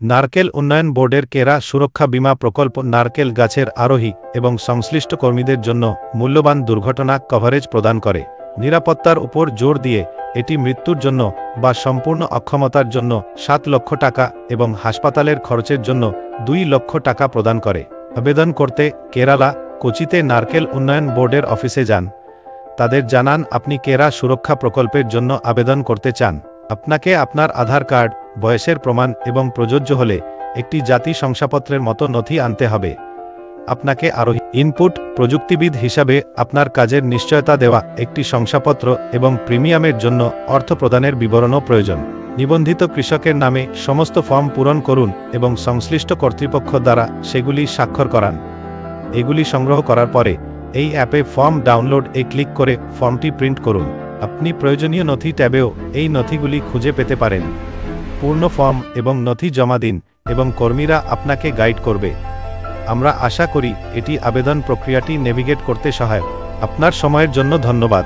নারকেল উন্নয়ন বোর্ডের কেরা সুরক্ষা বীমা প্রকল্প নারকেল গাছের আরোহী এবং সংশ্লিষ্ট কর্মীদের জন্য মূল্যবান দুর্ঘটনা কভারেজ প্রদান করে। নিরাপত্তার উপর জোর দিয়ে এটি মৃত্যুর জন্য বা সম্পূর্ণ অক্ষমতার জন্য 7 লক্ষ টাকা এবং হাসপাতালের খরচের জন্য 2 লক্ষ টাকা প্রদান করে। আবেদন করতে কেরালা, কোচিতে নারকেল উন্নয়ন বোর্ডের অফিসে যান। তাদের জানান আপনি কেরা সুরক্ষা প্রকল্পের জন্য আবেদন করতে চান। আপনাকে আপনার আধার কার্ড, বয়সের প্রমাণ এবং প্রযোজ্য হলে একটি জাতি শংসাপত্রের মতো নথি আনতে হবে। আপনাকে আরোহী ইনপুট প্রযুক্তিবিদ হিসাবে আপনার কাজের নিশ্চয়তা দেওয়া একটি শংসাপত্র এবং প্রিমিয়ামের জন্য অর্থ প্রদানের বিবরণও প্রয়োজন। নিবন্ধিত কৃষকের নামে সমস্ত ফর্ম পূরণ করুন এবং সংশ্লিষ্ট কর্তৃপক্ষ দ্বারা সেগুলি স্বাক্ষর করান। এগুলি সংগ্রহ করার পরে এই অ্যাপে ফর্ম ডাউনলোড ক্লিক করে ফর্মটি প্রিন্ট করুন। আপনি প্রয়োজনীয় নথি ট্যাবেও এই নথিগুলি খুঁজে পেতে পারেন। পূর্ণ ফর্ম এবং নথি জমা দিন এবং কর্মীরা আপনাকে গাইড করবে। আমরা আশা করি এটি আবেদন প্রক্রিয়াটি নেভিগেট করতে সহায়ক। আপনার সময়ের জন্য ধন্যবাদ।